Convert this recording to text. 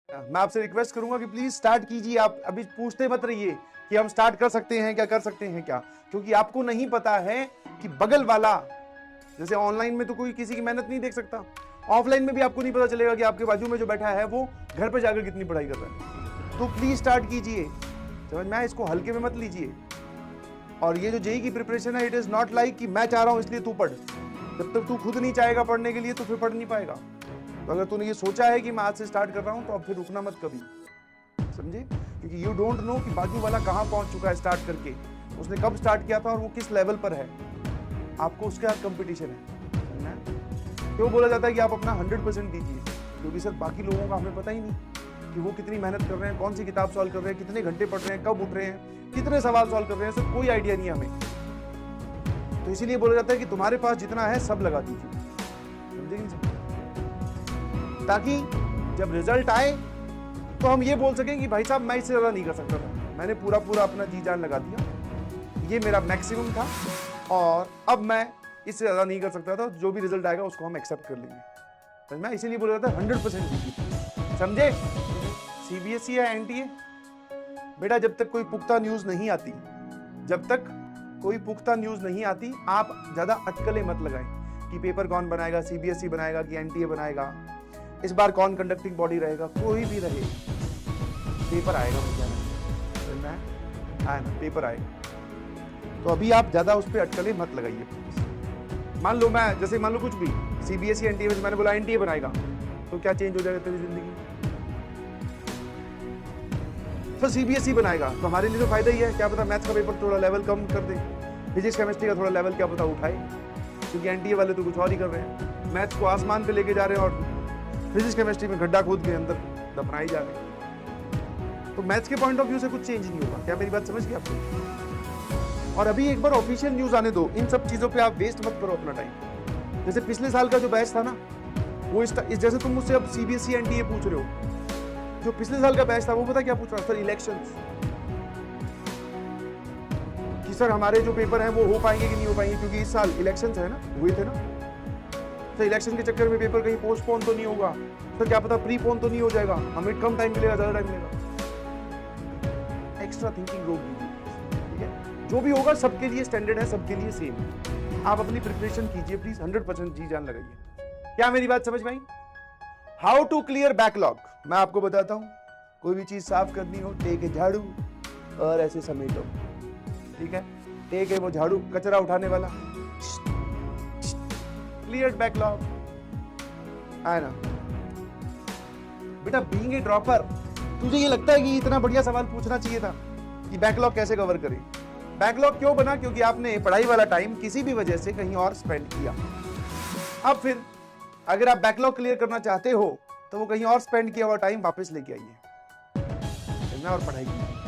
मैं आपसे रिक्वेस्ट करूंगा कि प्लीज स्टार्ट कीजिए। आप अभी पूछते मत रहिए कि हम स्टार्ट कर सकते हैं क्या, कर सकते हैं क्या, क्योंकि आपको नहीं पता है कि बगल वाला, जैसे ऑनलाइन में तो कोई किसी की मेहनत नहीं देख सकता, ऑफलाइन में भी आपको नहीं पता चलेगा कि आपके बाजू में जो बैठा है वो घर पे जाकर कितनी पढ़ाई कर रहा है। तो प्लीज स्टार्ट कीजिए, समझ में आया, इसको हल्के में मत लीजिए। और ये जो जेई की प्रिपरेशन है, इट इज नॉट लाइक कि मैं चाह रहा हूं इसलिए तू पढ़। जब तक तू खुद नहीं चाहेगा पढ़ने के लिए तो फिर पढ़ नहीं पाएगा। तो अगर तूने ये सोचा है कि मैं आज से स्टार्ट कर रहा हूं तो अब फिर रुकना मत कभी, समझे, क्योंकि यू डोंट नो कि बाजू वाला कहां पहुंच चुका है स्टार्ट करके, उसने कब स्टार्ट किया था और वो किस लेवल पर है। आपको उसके साथ कंपटीशन है। क्यों बोला जाता है कि आप अपना 100% दीजिए, क्योंकि सर बाकी लोगों का हमें पता ही नहीं कि वो कितनी मेहनत कर रहे हैं, कौन सी किताब सॉल्व कर रहे हैं, कितने घंटे पढ़ रहे हैं, कब उठ रहे हैं, कितने सवाल सॉल्व कर रहे हैं, सर कोई आइडिया नहीं है हमें। तो इसीलिए बोला जाता है कि तुम्हारे पास जितना है सब लगा दीजिए, समझे, ताकि जब रिजल्ट आए तो हम ये बोल सकें कि भाई साहब मैं इससे ज्यादा नहीं कर सकता था, मैंने पूरा पूरा अपना जी जान लगा दिया, ये मेरा मैक्सिमम था और अब मैं इससे ज्यादा नहीं कर सकता था, जो भी रिजल्ट आएगा उसको हम एक्सेप्ट कर लेंगे। मैं इसीलिए बोल रहा था 100% दीजिए, समझे। सीबीएसई या एनटीए, बेटा जब तक कोई पुख्ता न्यूज नहीं आती, जब तक कोई पुख्ता न्यूज नहीं आती, आप ज्यादा अटकलें मत लगाएं कि पेपर कौन बनाएगा, सीबीएसई बनाएगा कि एनटीए बनाएगा, इस बार कौन कंडक्टिंग बॉडी रहेगा, कोई भी रहे पेपर आएगा, मुझे आया ना, पेपर आएगा। तो अभी आप ज्यादा उस पर अटकलें मत लगाइए। मान लो मैं, जैसे मान लो कुछ भी सीबीएसई एनटीए में मैंने बोला एनटीए बनाएगा, तो क्या चेंज हो जाएगा तेरी जिंदगी। तो सीबीएसई बनाएगा तो हमारे लिए तो फायदा ही है, क्या पता मैथ्स का पेपर थोड़ा लेवल कम कर दे, फिजिक्स केमिस्ट्री का थोड़ा लेवल क्या पता उठाए, क्योंकि एनटीए वाले तो कुछ और ही कर रहे हैं, मैथ्स को आसमान पे लेके जा रहे हैं और फिजिक्स केमिस्ट्री में गड्ढा खोद के अंदर दफनाई जा रहे हैं। तो मैथ्स के पॉइंट ऑफ व्यू से कुछ चेंज नहीं होगा। क्या मेरी बात समझ गए आपको। और अभी एक बार ऑफिशियल न्यूज आने दो, इन सब चीजों पे आप वेस्ट मत करो अपना टाइम। जैसे पिछले साल का जो बैच था ना, वो इस जैसे तुम मुझसे अब सीबीएसई एनटीए पूछ रहे हो, जो पिछले साल का बैच था वो पता क्या पूछ रहा, सर इलेक्शंस, कि सर हमारे जो पेपर हैं वो हो पाएंगे कि नहीं हो पाएंगे, क्योंकि इस साल इलेक्शंस है ना, हुए थे ना, तो इलेक्शन के चक्कर में पेपर कहीं पोस्टपोन तो नहीं होगा, सर क्या पता प्रीपोन तो नहीं हो जाएगा, हमें कम टाइम मिलेगा, ज्यादा टाइम मिलेगा। एक्स्ट्रा थिंकिंग रोक दीजिए, ठीक है। जो भी होगा सबके लिए स्टैंडर्ड है, सबके लिए सेम है। आप अपनी प्रिपरेशन कीजिए प्लीज, 100% जी जान लगाइए। क्या मेरी बात समझ में आई। हाउ टू क्लियर बैकलॉग, मैं आपको बताता हूं। कोई भी चीज साफ करनी हो, टेक ए झाड़ू और ऐसे समेटो, ठीक है। टेक है वो झाड़ू, कचरा उठाने वाला, क्लियर बैकलॉग, है ना। बेटा बीइंग ए ड्रॉपर, तुझे ये लगता है कि इतना बढ़िया सवाल पूछना चाहिए था कि बैकलॉग कैसे कवर करें। बैकलॉग क्यों बना, क्योंकि आपने पढ़ाई वाला टाइम किसी भी वजह से कहीं और स्पेंड किया। अब फिर अगर आप बैकलॉग क्लियर करना चाहते हो तो वो कहीं और स्पेंड किया हुआ टाइम वापस लेके आइए और पढ़ाई कीजिए।